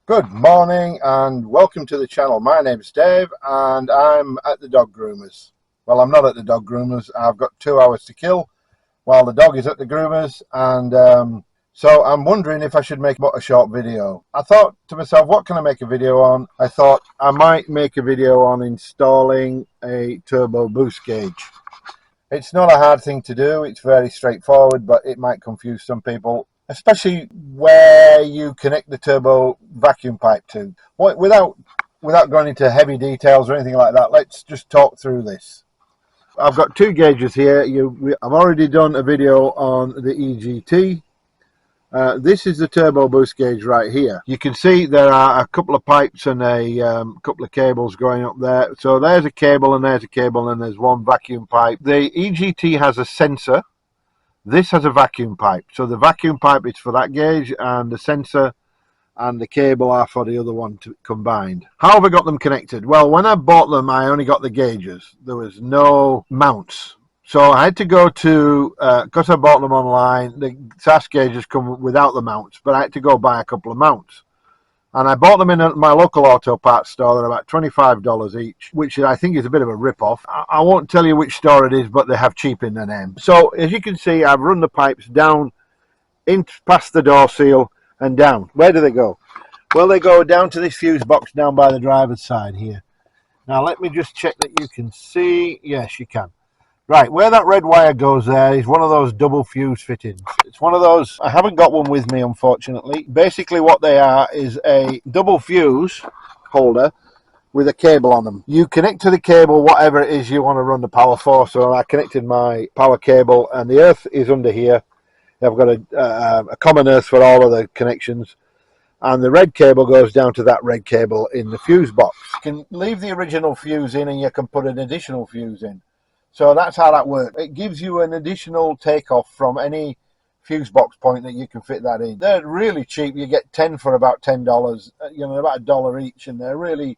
Good morning and welcome to the channel. My name's Dave and I'm at the dog groomers. Well, I'm not at the dog groomers. I've got 2 hours to kill while the dog is at the groomers, and so I'm wondering if I should make a short video. I thought to myself, what can I make a video on? I thought I might make a video on installing a turbo boost gauge. It's not a hard thing to do. It's very straightforward, but it might confuse some people, especially where you connect the turbo vacuum pipe to. Without going into heavy details or anything like that, let's just talk through this. I've got two gauges here. I've already done a video on the EGT. This is the turbo boost gauge right here. You can see there are a couple of pipes and a couple of cables going up there. So there's a cable and there's a cable and there's one vacuum pipe. The EGT has a sensor. This has a vacuum pipe. So the vacuum pipe is for that gauge and the sensor and the cable are for the other one combined. How have I got them connected? Well, when I bought them, I only got the gauges. There was no mounts. So I had to go to, because I bought them online, the SAS gauges come without the mounts, but I had to go buy a couple of mounts. And I bought them in my local auto parts store. They're about $25 each, which I think is a bit of a rip-off. I won't tell you which store it is, but they have cheap in their name. So as you can see, I've run the pipes down in past the door seal and down. Where do they go? Well, they go down to this fuse box down by the driver's side here. Now let me just check that you can see. Yes, you can. Right, where that red wire goes there is one of those double fuse fittings. It's one of those, I haven't got one with me unfortunately. Basically what they are is a double fuse holder with a cable on them. You connect to the cable whatever it is you want to run the power for. So I connected my power cable and the earth is under here. I've got a common earth for all of the connections. And the red cable goes down to that red cable in the fuse box. You can leave the original fuse in and you can put an additional fuse in. So that's how that works. It gives you an additional takeoff from any fuse box point that you can fit that in. They're really cheap. You get 10 for about $10, about $1 each, and they're really,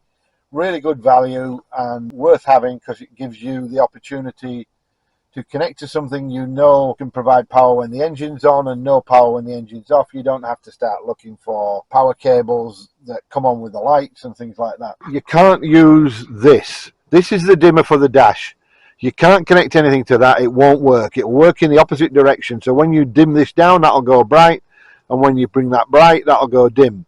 really good value and worth having because it gives you the opportunity to connect to something you know can provide power when the engine's on and no power when the engine's off. You don't have to start looking for power cables that come on with the lights and things like that. You can't use this. This is the dimmer for the dash. You can't connect anything to that. It won't work. It'll work in the opposite direction. So when you dim this down, that'll go bright. And when you bring that bright, that'll go dim.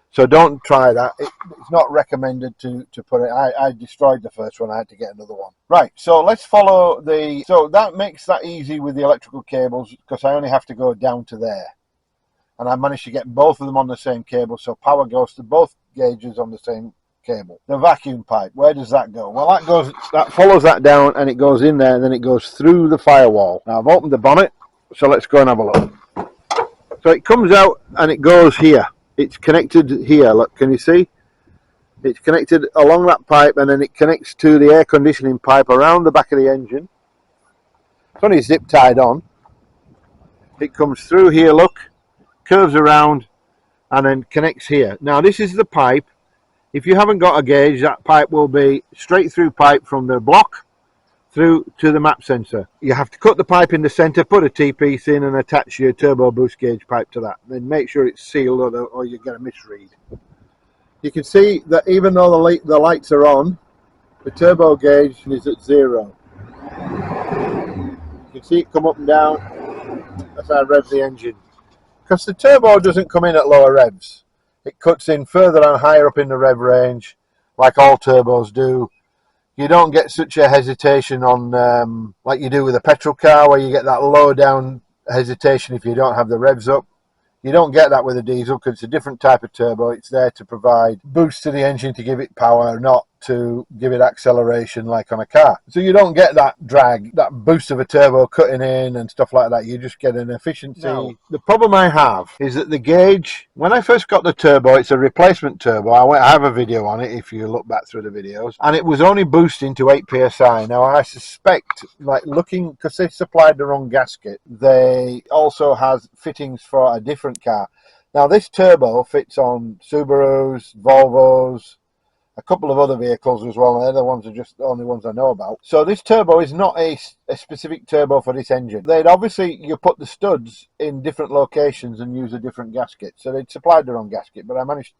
So don't try that. It's not recommended to put it. I destroyed the first one. I had to get another one. Right, so let's follow so that makes that easy with the electrical cables because I only have to go down to there. And I managed to get both of them on the same cable. So power goes to both gauges on the same cable. The vacuum pipe, where does that go? Well, that follows that down and it goes in there and then it goes through the firewall. Now I've opened the bonnet, so let's go and have a look. So it comes out and it goes here. It's connected here. Look, can you see? It's connected along that pipe and then it connects to the air conditioning pipe around the back of the engine. It's only zip tied on. It comes through here, look, curves around and then connects here. Now this is the pipe. If you haven't got a gauge, that pipe will be straight through pipe from the block through to the map sensor. You have to cut the pipe in the center, put a T-piece in and attach your turbo boost gauge pipe to that. Then make sure it's sealed or you get a misread. You can see that even though the lights are on, the turbo gauge is at 0. You can see it come up and down. That's how I rev the engine. Because the turbo doesn't come in at lower revs. It cuts in further and higher up in the rev range, like all turbos do. You don't get such a hesitation on, like you do with a petrol car, where you get that low down hesitation if you don't have the revs up. You don't get that with a diesel because it's a different type of turbo. It's there to provide boost to the engine to give it power, not to give it acceleration like on a car. So you don't get that drag, that boost of a turbo cutting in and stuff like that. You just get an efficiency. Now, the problem I have is that the gauge, when I first got the turbo, it's a replacement turbo. I have a video on it if you look back through the videos. And it was only boosting to 8 psi. Now I suspect, like looking, because they supplied the wrong gasket, they also has fittings for a different car. Now this turbo fits on Subarus, Volvos, a couple of other vehicles as well. They're the ones are just the only ones I know about. So this turbo is not a specific turbo for this engine. They'd obviously, you put the studs in different locations and use a different gasket. So they'd supplied the wrong gasket, but I managed,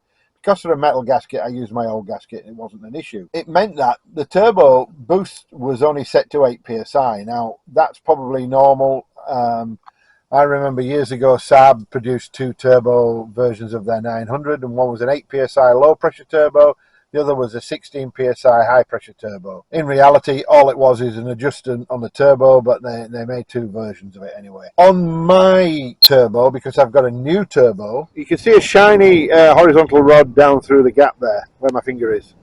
because of a metal gasket, I used my old gasket. It wasn't an issue. It meant that the turbo boost was only set to 8 psi. Now that's probably normal. I remember years ago Saab produced 2 turbo versions of their 900, and one was an 8 psi low pressure turbo, the other was a 16 psi high pressure turbo. In reality, all it was is an adjustment on the turbo, but they made 2 versions of it anyway. On my turbo, because I've got a new turbo, you can see a shiny horizontal rod down through the gap there where my finger is.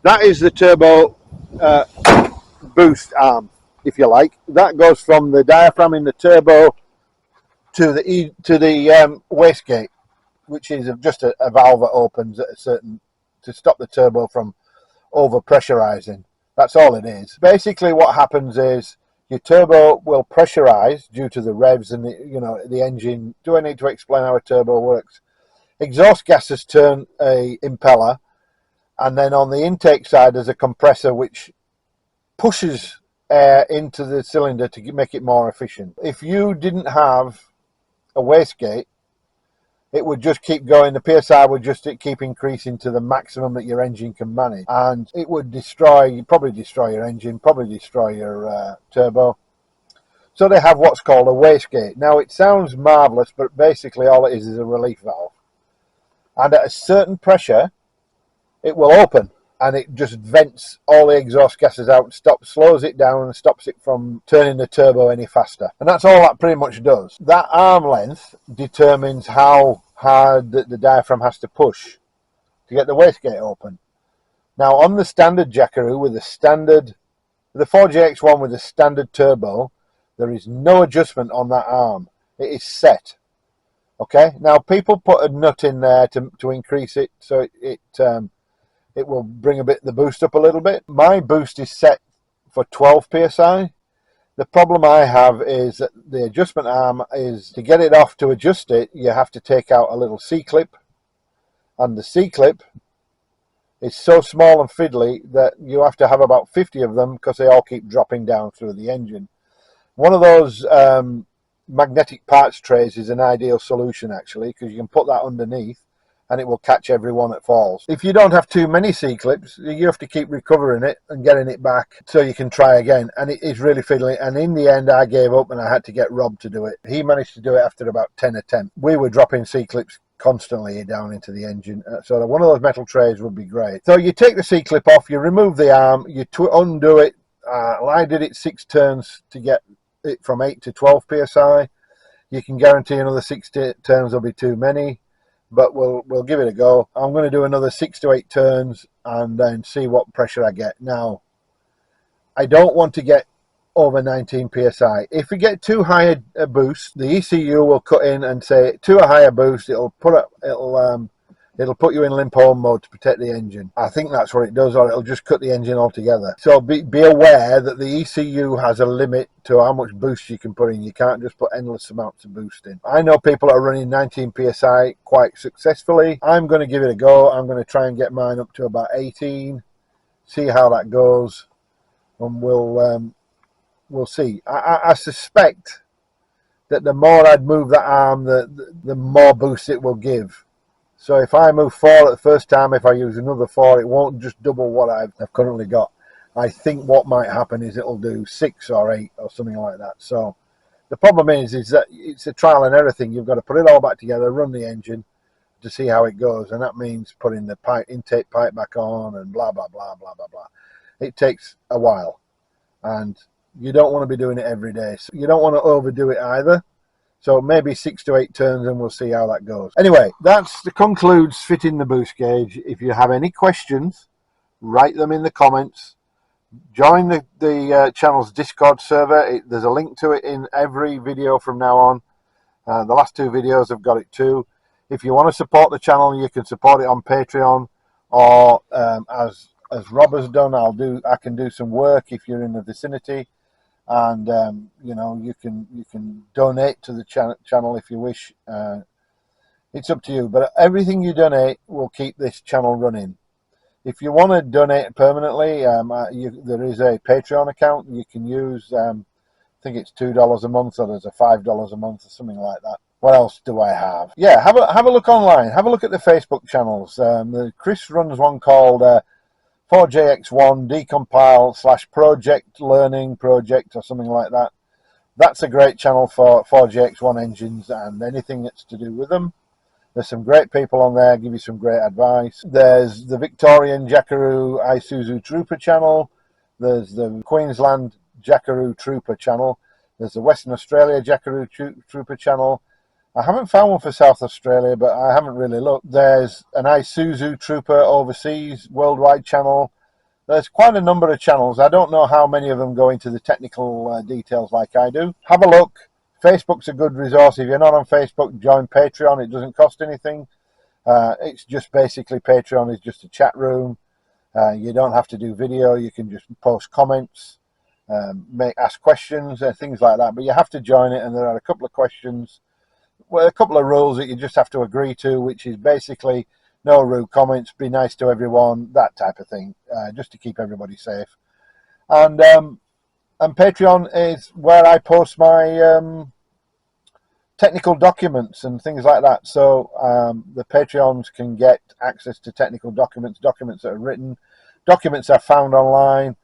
That is the turbo boost arm, if you like. That goes from the diaphragm in the turbo to the wastegate, which is just a valve that opens at a certain, to stop the turbo from over pressurizing. That's all it is. Basically what happens is your turbo will pressurize due to the revs and the engine. Do I need to explain how a turbo works? Exhaust gases turn a impeller, and then on the intake side there's a compressor which pushes air into the cylinder to make it more efficient. If you didn't have a wastegate, it would just keep going. The PSI would just keep increasing to the maximum that your engine can manage, and it would probably destroy your engine, probably destroy your turbo. So they have what's called a wastegate. Now it sounds marvelous, but basically all it is a relief valve, and at a certain pressure it will open and it just vents all the exhaust gases out, slows it down and stops it from turning the turbo any faster. And that's all that pretty much does. That arm length determines how hard the diaphragm has to push to get the wastegate open. Now on the standard Jackaroo with the 4JX1 with the standard turbo, there is no adjustment on that arm. It is set. Okay, now people put a nut in there to increase it, so it will bring the boost up a little bit. My boost is set for 12 psi. The problem I have is that the adjustment arm is, to get it off, to adjust it, you have to take out a little C-clip, and the C-clip is so small and fiddly that you have to have about 50 of them because they all keep dropping down through the engine. One of those magnetic parts trays is an ideal solution actually, because you can put that underneath and it will catch every one that falls. If you don't have too many C-clips, you have to keep recovering it and getting it back so you can try again, and it is really fiddly. And in the end I gave up and I had to get Rob to do it. He managed to do it after about 10 attempts. We were dropping C-clips constantly down into the engine, so one of those metal trays would be great. So you take the C-clip off, you remove the arm, you undo it. I did it 6 turns to get it from 8 to 12 psi. You can guarantee another 6 turns will be too many, but we'll give it a go. I'm going to do another 6 to 8 turns and then see what pressure I get. Now, I don't want to get over 19 psi. If we get too high a boost, the ECU will cut in and say to a higher boost, it'll put you in limp home mode to protect the engine. I think that's what it does, or it'll just cut the engine altogether. So be aware that the ECU has a limit to how much boost you can put in. You can't just put endless amounts of boost in. I know people are running 19 psi quite successfully. I'm going to give it a go. I'm going to try and get mine up to about 18, see how that goes, and we'll see. I suspect that the more I'd move that arm, the more boost it will give. So if I move 4 at the first time, if I use another 4, it won't just double what I've currently got. I think what might happen is it'll do 6 or 8 or something like that. So the problem is that it's a trial and error thing. You've got to put it all back together, run the engine to see how it goes, and that means putting the intake pipe back on and blah blah blah blah blah blah. It takes a while, and you don't want to be doing it every day. So you don't want to overdo it either. So maybe 6 to 8 turns and we'll see how that goes. Anyway, that concludes fitting the boost gauge. If you have any questions, write them in the comments. Join the channel's Discord server. There's a link to it in every video from now on. The last 2 videos have got it too. If you want to support the channel, you can support it on Patreon, or as Rob has done, I can do some work if you're in the vicinity. And you can donate to the channel if you wish. It's up to you, but everything you donate will keep this channel running. If you want to donate permanently, there is a Patreon account you can use. I think it's $2 a month, or there's a $5 a month or something like that. What else do I have? Yeah, have a look online. Have a look at the Facebook channels. Chris runs one called 4JX1 Decompile / Project Learning Project or something like that. That's a great channel for 4JX1 engines and anything that's to do with them. There's some great people on there, give you some great advice. There's the Victorian Jackaroo Isuzu Trooper channel. There's the Queensland Jackaroo Trooper channel. There's the Western Australia Jackaroo Trooper channel. I haven't found one for South Australia, but I haven't really looked. There's an Isuzu Trooper Overseas Worldwide channel. There's quite a number of channels. I don't know how many of them go into the technical details like I do. Have a look. Facebook's a good resource. If you're not on Facebook, join Patreon. It doesn't cost anything. It's just basically Patreon is just a chat room. You don't have to do video. You can just post comments, ask questions, things like that. But you have to join it, and there are a couple of questions. Well, a couple of rules that you just have to agree to, which is basically no rude comments, be nice to everyone, that type of thing, just to keep everybody safe. And Patreon is where I post my technical documents and things like that. So the Patreons can get access to technical documents, documents that are written, documents are found online.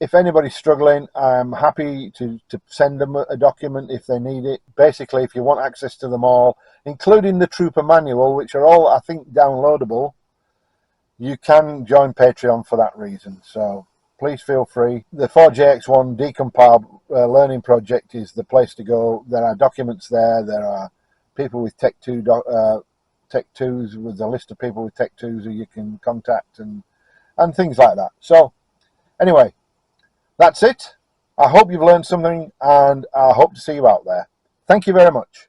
If anybody's struggling, I'm happy to send them a document if they need it. Basically, if you want access to them all, including the Trooper Manual, which are all, I think, downloadable, you can join Patreon for that reason. So please feel free. The 4JX1 Decompile Learning Project is the place to go. There are documents there. There are people with Tech 2s, with a list of people with Tech 2s who you can contact and things like that. So anyway, that's it. I hope you've learned something, and I hope to see you out there. Thank you very much.